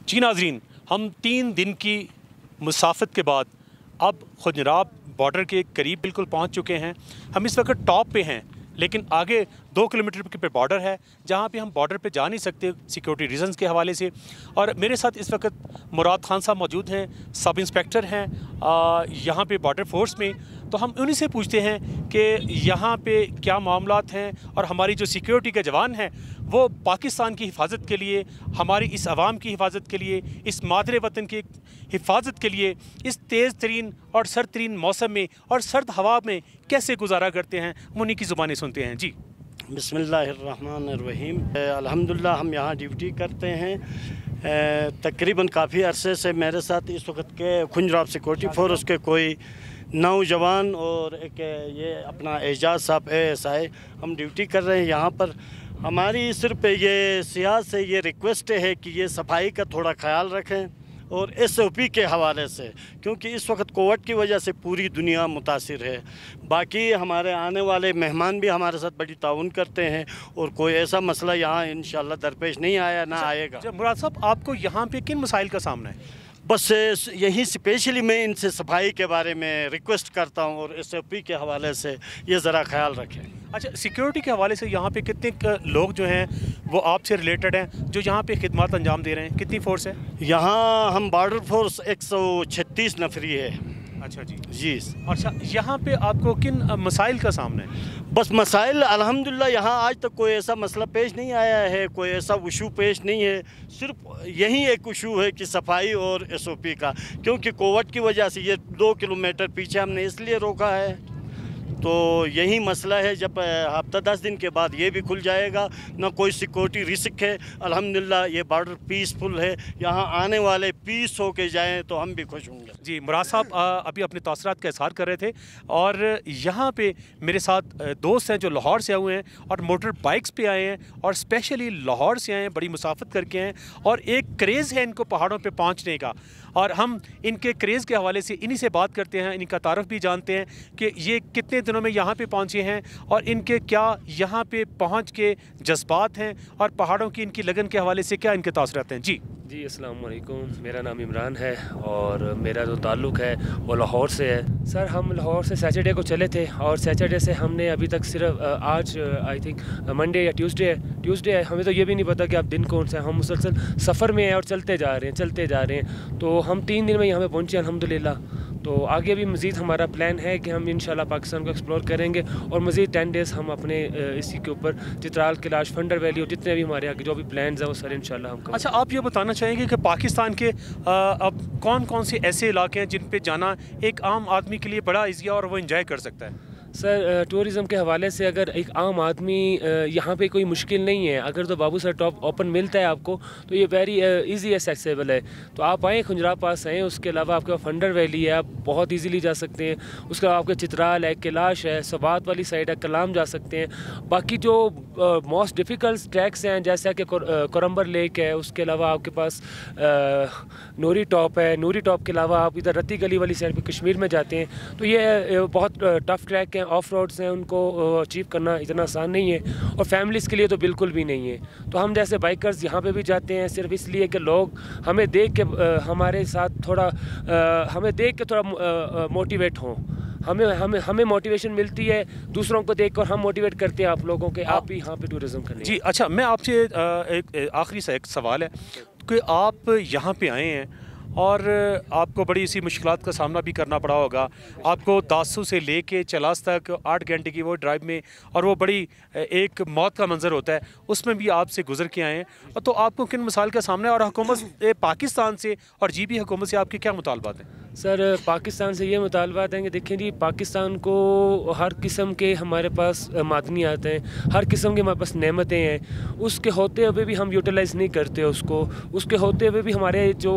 जी नाज़रीन, हम 3 दिन की मुसाफत के बाद अब खुजराब बॉर्डर के करीब बिल्कुल पहुंच चुके हैं। हम इस वक्त टॉप पे हैं, लेकिन आगे 2 किलोमीटर पे बॉर्डर है जहां पे हम बॉर्डर पे जा नहीं सकते सिक्योरिटी रीजंस के हवाले से। और मेरे साथ इस वक्त मुराद खान साहब मौजूद हैं, सब इंस्पेक्टर हैं यहाँ पे बॉर्डर फोर्स में। तो हम उन्हीं से पूछते हैं कि यहाँ पे क्या मामलात हैं और हमारी जो सिक्योरिटी के जवान हैं वो पाकिस्तान की हिफाजत के लिए, हमारी इस आवाम की हिफाजत के लिए, इस मादरे वतन की हिफाजत के लिए इस तेज़ तरीन और सर्द तरीन मौसम में और सर्द हवा में कैसे गुजारा करते हैं, उन्हीं की ज़ुबानें सुनते हैं। जी बिस्मिल्लाहिर्रहमानिर्रहीम। अल्हम्दुलिल्लाह हम यहाँ ड्यूटी करते हैं तकरीबन काफ़ी अरसे से। मेरे साथ इस वक्त के खुजराब सिक्योरिटी फोर्स के कोई नौजवान और एक ये अपना एजाज साहब ASI हम ड्यूटी कर रहे हैं यहाँ पर। हमारी सिर्फ ये सियासत से ये रिक्वेस्ट है कि ये सफाई का थोड़ा ख्याल रखें और SOP के हवाले से, क्योंकि इस वक्त कोविड की वजह से पूरी दुनिया मुतासिर है। बाकी हमारे आने वाले मेहमान भी हमारे साथ बड़ी ताउन करते हैं और कोई ऐसा मसला यहाँ इंशाल्लाह दरपेश नहीं आया ना आएगा। मुराद साहब, आपको यहाँ पे किन मसाइल का सामना है? बस यही स्पेशली मैं इनसे सफाई के बारे में रिक्वेस्ट करता हूँ और SOP के हवाले से ये ज़रा ख्याल रखें। अच्छा, सिक्योरिटी के हवाले से यहाँ पे कितने लोग जो हैं वो आपसे रिलेटेड हैं जो यहाँ पे खिदमत अंजाम दे रहे हैं? कितनी फोर्स है यहाँ? हम बॉर्डर फोर्स 136 नफरी है। अच्छा जी। अच्छा, यहाँ पे आपको किन मसाइल का सामना है? बस मसाइल अल्हम्दुलिल्लाह यहाँ आज तक कोई ऐसा मसला पेश नहीं आया है, कोई ऐसा इशू पेश नहीं है। सिर्फ यही एक इशू है कि सफाई और SOP का, क्योंकि कोविड की वजह से ये 2 किलोमीटर पीछे हमने इसलिए रोका है। तो यही मसला है। जब हफ्ता 10 दिन के बाद ये भी खुल जाएगा, ना कोई सिक्योरिटी रिस्क है। अल्हम्दुलिल्लाह ये बॉर्डर पीसफुल है, यहाँ आने वाले पीस हो के जाएँ तो हम भी खुश होंगे। जी, मुराद साहब अभी अपने तासरात का इज़हार कर रहे थे और यहाँ पे मेरे साथ दोस्त हैं जो लाहौर से आए हुए हैं और मोटर बाइक्स पे आए हैं और स्पेशली लाहौर से आए हैं, बड़ी मुसाफत करके हैं और एक क्रेज़ है इनको पहाड़ों पे पहुँचने का। और हम इनके क्रेज़ के हवाले से इन्हीं से बात करते हैं, इनका तारफ़ भी जानते हैं कि ये कितने दिनों में यहाँ पे पहुँचे हैं और इनके क्या यहाँ पे पहुँच के जज्बात हैं और पहाड़ों की इनकी लगन के हवाले से क्या इनके तासरात हैं। जी अस्सलाम वालेकुम, मेरा नाम इमरान है और मेरा जो ताल्लुक़ है वो लाहौर से है। सर, हम लाहौर से सैटरडे को चले थे और सैटरडे से हमने अभी तक सिर्फ आज आई थिंक मंडे या ट्यूसडे है, हमें तो ये भी नहीं पता कि अब दिन कौन सा है। हम मुसलसल सफ़र में हैं और चलते जा रहे हैं। तो हम 3 दिन में यहाँ पे पहुँचे अल्हम्दुलिल्लाह। तो आगे भी मज़ीद हमारा प्लान है कि हम इंशाल्लाह पाकिस्तान को एक्सप्लोर करेंगे और मज़ीद 10 डेज़ हम अपने इसी के ऊपर चित्राल, कैलाश, फंडर वैली और जितने भी हमारे आगे जो भी प्लान्स हैं वो सारे इंशाल्लाह हम। अच्छा, आप ये बताना चाहेंगे कि पाकिस्तान के अब कौन कौन से ऐसे इलाके हैं जिन पे जाना एक आम आदमी के लिए बड़ा ईजी और वो इंजॉय कर सकता है? सर, टूरिज़म के हवाले से अगर एक आम आदमी यहाँ पे कोई मुश्किल नहीं है। अगर तो बाबू सर टॉप ओपन मिलता है आपको तो ये वेरी इजी एक्सेसिबल है। तो आप आएँ, खुजराब पास आएँ। उसके अलावा आपके फंडर वैली है, आप बहुत इजीली जा सकते हैं। उसके अलावा आपके चित्राल है, कैलाश है, सवात वाली साइड है, कलाम जा सकते हैं। बाकी जो मोस्ट डिफ़िकल्ट ट्रैक्स हैं जैसे कि कोरम्बर लेक है, उसके अलावा आपके पास नूरी टॉप है। नूरी टॉप के अलावा आप इधर रत्ती गली वाली साइड पर कश्मीर में जाते हैं तो ये बहुत टफ़ ट्रैक हैं, ऑफ रोड्स हैं, उनको अचीव करना इतना आसान नहीं है और फैमिलीज़ के लिए तो बिल्कुल भी नहीं है। तो हम जैसे बाइकर्स यहाँ पे भी जाते हैं सिर्फ इसलिए कि लोग हमें देख के हमारे साथ थोड़ा मोटिवेट हों। हमें मोटिवेशन मिलती है दूसरों को देख कर, हम मोटिवेट करते हैं आप लोगों के, आप भी यहाँ पे टूरिज़्म करने। जी अच्छा, मैं आपसे एक आखिरी सा एक सवाल है कि आप यहाँ पे आए हैं और आपको बड़ी सी मुश्किलात का सामना भी करना पड़ा होगा। आपको दासू से लेके चलास तक 8 घंटे की वो ड्राइव में, और वो बड़ी एक मौत का मंजर होता है, उसमें भी आपसे गुजर के आए हैं। तो आपको किन मसाइल का सामना है और हुकूमत पाकिस्तान से और GB हुकूमत से आपके क्या मुतालबात हैं? सर, पाकिस्तान से ये मुतालबात हैं कि देखें जी, पाकिस्तान को हर किस्म के हमारे पास मादनी आते हैं, हर किस्म के हमारे पास नेमतें हैं। उसके होते हुए भी हम यूटिलाइज़ नहीं करते उसको। उसके होते हुए भी हमारे जो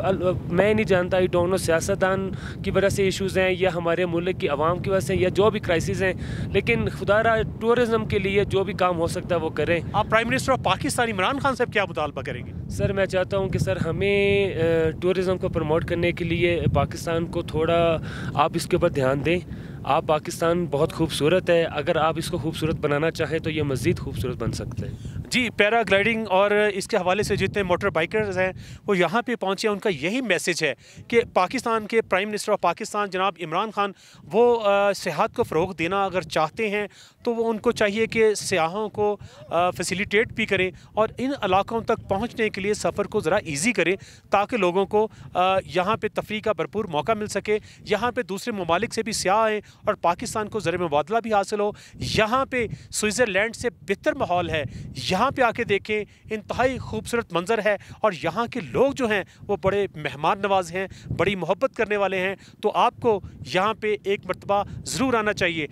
मैं नहीं जानता, ये दोनों सियासतदान की वजह से इश्यूज़ हैं या हमारे मुल्क की आवाम की वजह से या जो भी क्राइसिस हैं, लेकिन खुदारा टूरिज़म के लिए जो भी काम हो सकता है वो करें। आप prime minister of Pakistan Imran Khan साहब क्या मुतालबा करेंगे? सर, मैं चाहता हूँ कि सर हमें टूरिज़म को प्रमोट करने के लिए पाकिस्तान को थोड़ा आप इसके ऊपर ध्यान दें। आप पाकिस्तान बहुत खूबसूरत है, अगर आप इसको खूबसूरत बनाना चाहें तो ये मज़ीद खूबसूरत बन सकते हैं। जी, पैराग्लाइडिंग और इसके हवाले से जितने मोटर बाइकर्स हैं वो यहाँ पे पहुँचे, उनका यही मैसेज है कि पाकिस्तान के प्राइम मिनिस्टर ऑफ पाकिस्तान जनाब इमरान खान वो सियाहत को फ़रोग़ देना अगर चाहते हैं तो वो उनको चाहिए कि सियाहों को फैसिलिटेट भी करें और इन इलाकों तक पहुँचने के लिए सफ़र को ज़रा ईज़ी करें ताकि लोगों को यहाँ पे तफरीह का भरपूर मौका मिल सके। यहाँ पे दूसरे ममालिक से भी सियाह आएँ और पाकिस्तान को ज़र मुबादला भी हासिल हो। यहाँ पे स्विट्ज़रलैंड से बेहतर माहौल है, यहाँ पे आके देखें, इंतहाई खूबसूरत मंजर है और यहाँ के लोग जो हैं वो बड़े मेहमान नवाज हैं, बड़ी मोहब्बत करने वाले हैं। तो आपको यहाँ पे एक मरतबा ज़रूर आना चाहिए।